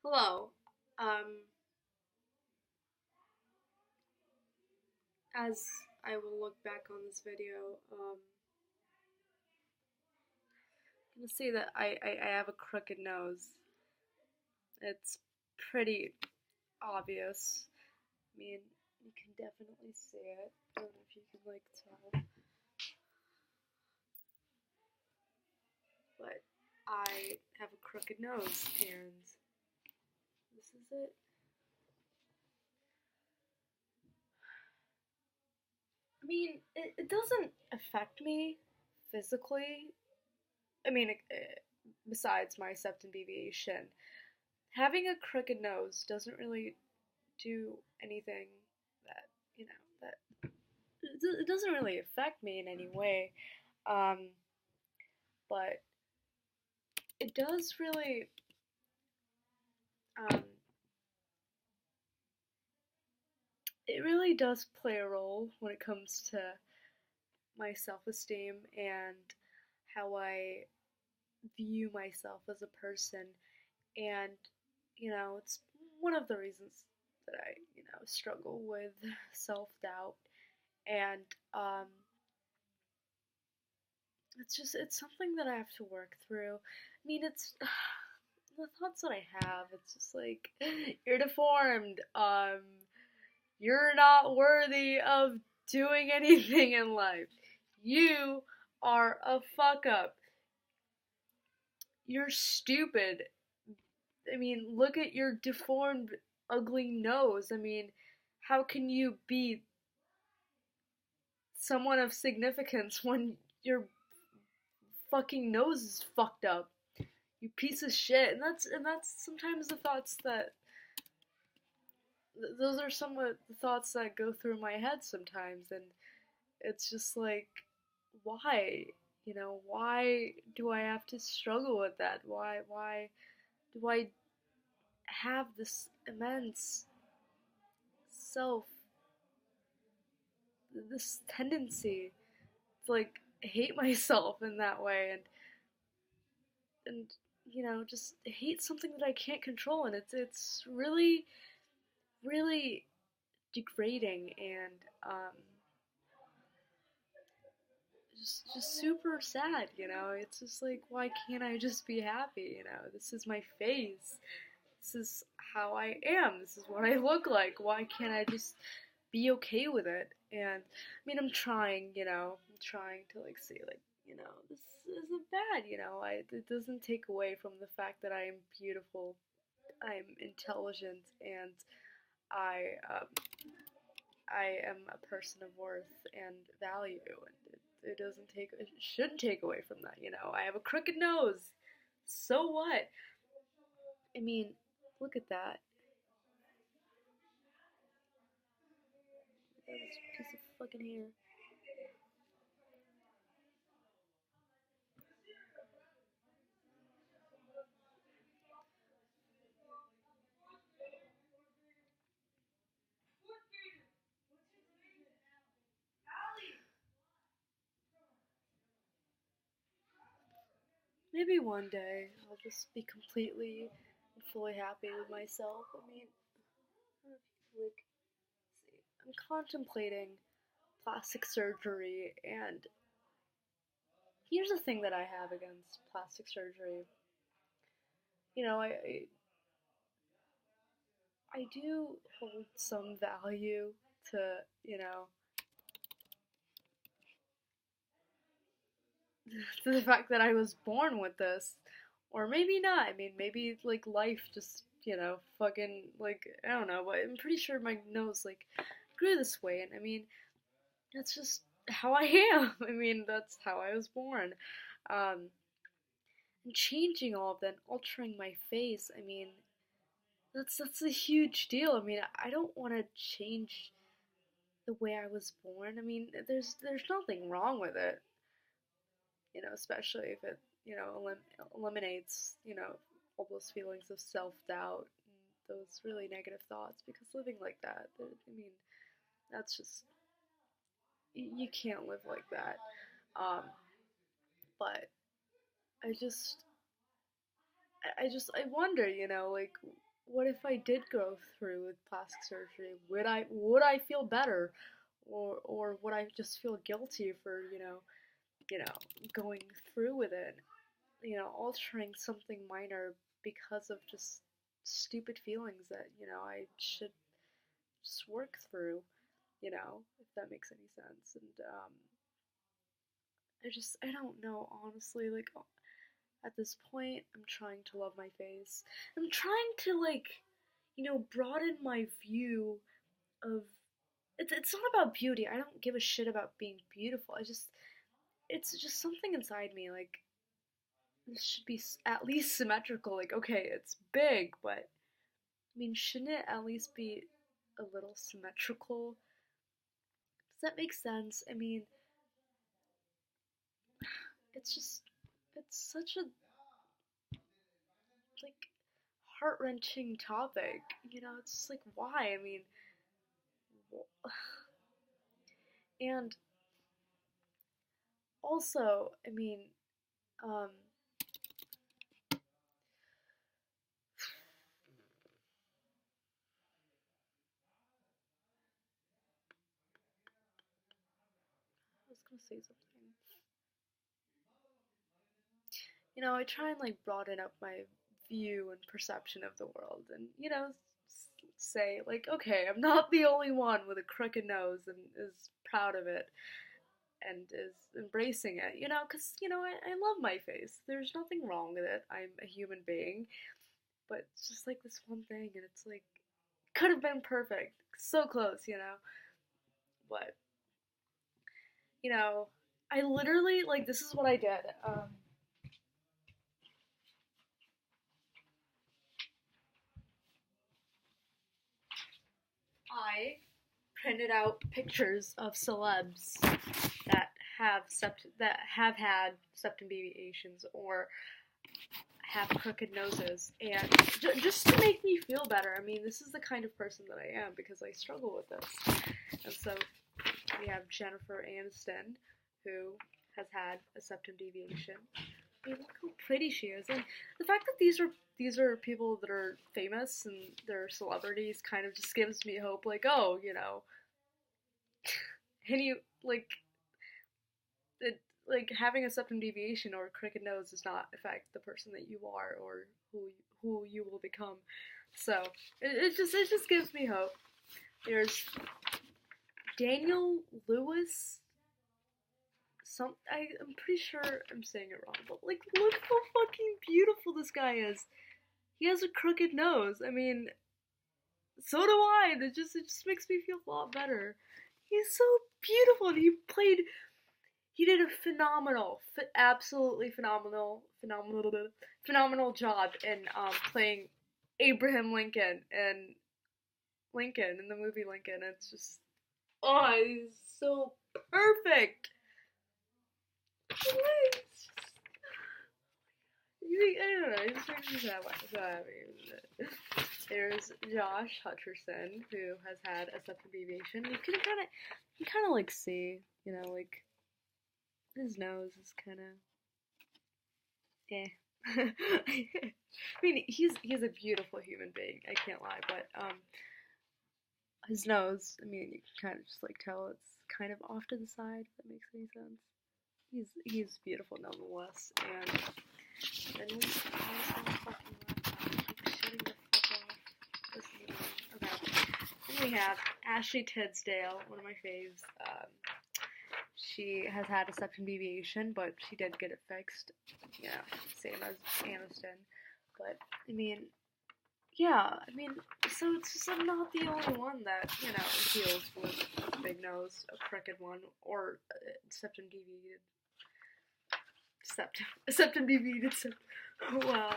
Hello. Um, as I will look back on this video, I'm gonna say that I have a crooked nose. It's pretty obvious. I mean, you can definitely see it. I don't know if you can tell, but I have a crooked nose, and this is it. I mean, it doesn't affect me physically. I mean, besides my septum deviation, having a crooked nose doesn't really do anything that, that it doesn't really affect me in any way. Um, but it does really, um, it really does play a role when it comes to my self-esteem and how I view myself as a person. And, it's one of the reasons that I, struggle with self-doubt. And, it's something that I have to work through. I mean, it's the thoughts that I have. It's just like, you're deformed. You're not worthy of doing anything in life. You are a fuck up. You're stupid. I mean, look at your deformed, ugly nose. I mean, how can you be someone of significance when your fucking nose is fucked up? You piece of shit. And that's sometimes the thoughts that those are some of the thoughts that go through my head sometimes. And it's just like, why? Why do I have to struggle with that? Why do I have this immense self, this tendency to hate myself in that way, and just hate something that I can't control. And it's really, really degrading, and just super sad. It's just like, why can't I just be happy? This is my face. This is how I am. This is what I look like. Why can't I just be okay with it? And I mean, I'm trying. I'm trying to see this isn't bad. It doesn't take away from the fact that I am beautiful. I'm intelligent, and I um, I am a person of worth and value, and it doesn't take, it shouldn't take away from that. I have a crooked nose. So what? I mean, look at that. This piece of fucking hair. Maybe one day I'll just be completely and fully happy with myself. I mean, I don't know if you see, I'm contemplating plastic surgery, and here's the thing that I have against plastic surgery. I do hold some value to, to the fact that I was born with this. Or maybe not. I mean, maybe, life just, fucking, I don't know, but I'm pretty sure my nose, grew this way. And I mean, that's just how I am. I mean, that's how I was born. Um, and changing all of that, altering my face, I mean, that's a huge deal. I mean, I don't want to change the way I was born. I mean, there's nothing wrong with it, especially if it, eliminates, all those feelings of self-doubt and those really negative thoughts, because living like that, I mean, that's just, you can't live like that. Um, but I just, I wonder, what if I did go through with plastic surgery? Would I feel better, or would I just feel guilty for going through with it? Altering something minor because of just stupid feelings that I should just work through. If that makes any sense. And I don't know, honestly. Like, at this point, I'm trying to love my face. I'm trying to, like, broaden my view of. It's not about beauty. I don't give a shit about being beautiful. It's just something inside me. Like, this should be at least symmetrical. Like, okay, it's big, but I mean, shouldn't it at least be a little symmetrical? Does that make sense? I mean, it's just, it's such a, like, heart wrenching topic. It's just like, why? I mean, and also, I mean, um, I was gonna say something. I try and like broaden up my view and perception of the world, and say like, okay, I'm not the only one with a crooked nose and is proud of it and is embracing it. Because I love my face. There's nothing wrong with it. I'm a human being, but it's just like this one thing, and it's like could have been perfect, so close. But I literally like this is what I did. I printed out pictures of celebs that have had septum deviations or have crooked noses, and just to make me feel better. I mean, this is the kind of person that I am because I struggle with this. And so we have Jennifer Aniston, who has had a septum deviation. I mean, look how pretty she is, and the fact that these are people that are famous and they're celebrities kind of just gives me hope. Like, oh, and you like it, like having a septum deviation or a crooked nose does not affect the person that you are or who you will become. So it just gives me hope. There's Daniel Lewis. I'm pretty sure I'm saying it wrong, but like, look how fucking beautiful this guy is. He has a crooked nose. I mean, so do I. It just makes me feel a lot better. He's so beautiful, and he did a absolutely phenomenal job in playing Abraham Lincoln and Lincoln in the movie Lincoln. It's just, oh, he's so perfect. I don't know. It just makes me so happy. There's Josh Hutcherson, who has had a septum deviation. You kind of like see, like his nose is kind of, eh. I mean, he's a beautiful human being. I can't lie, but his nose. I mean, you can kind of just like tell it's kind of off to the side. If that makes any sense. He's beautiful nonetheless, and then we Then we have Ashley Tisdale, one of my faves. She has had a septum deviation, but she did get it fixed. Same as Aniston. But I mean, yeah, I mean, so it's just I'm not the only one that deals with a big nose, a crooked one, or septum deviated. Septum deviated. Oh, wow.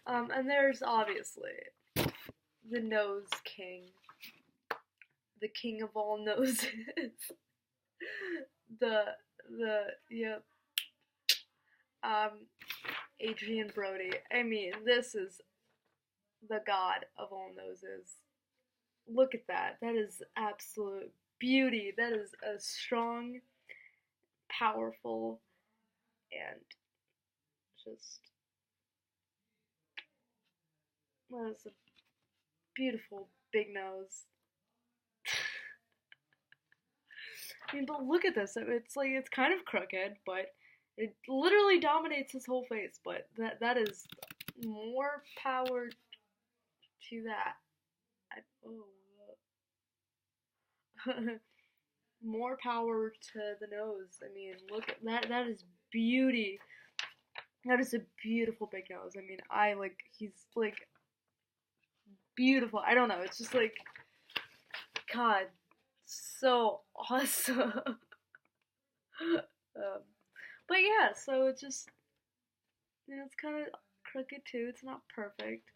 And there's obviously the nose king, the king of all noses, yep, Adrien Brody. I mean, this is the god of all noses. Look at that. That is absolute beauty. That is a strong, powerful, and just, that is a beautiful big nose. I mean, but look at this. It's like it's kind of crooked, but it literally dominates his whole face. But that is more power to that. More power to the nose. I mean, look at that. That is beauty. That is a beautiful big nose. I mean, he's like beautiful. I don't know. It's just like, God, so awesome. But yeah, so it's just, it's kind of crooked too. It's not perfect.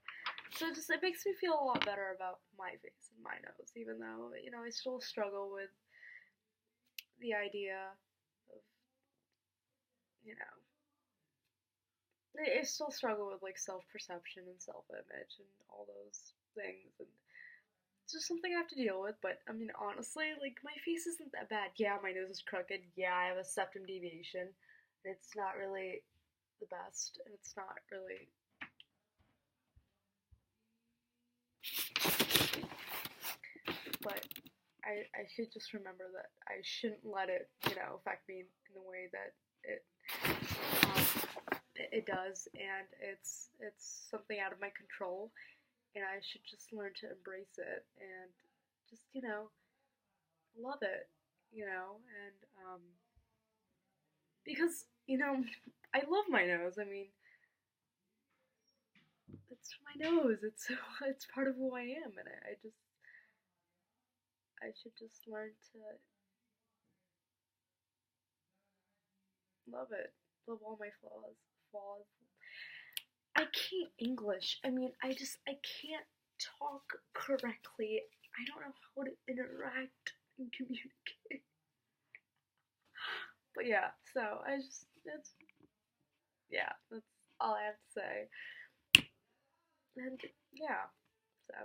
So it makes me feel a lot better about my face and my nose, even though, I still struggle with the idea of, you know, I still struggle with like self-perception and self-image and all those things, and it's just something I have to deal with. But I mean, honestly, like my face isn't that bad. Yeah, my nose is crooked. Yeah, I have a septum deviation. It's not really the best, and it's not really. But I should just remember that I shouldn't let it, affect me in the way that it does, and it's something out of my control, and I should just learn to embrace it and just, love it, and because, I love my nose. I mean, it's my nose. It's it's part of who I am, and I should just learn to love it. Love all my flaws. I can't English. I mean, I can't talk correctly. I don't know how to interact and communicate. But yeah, so that's all I have to say. And yeah, so.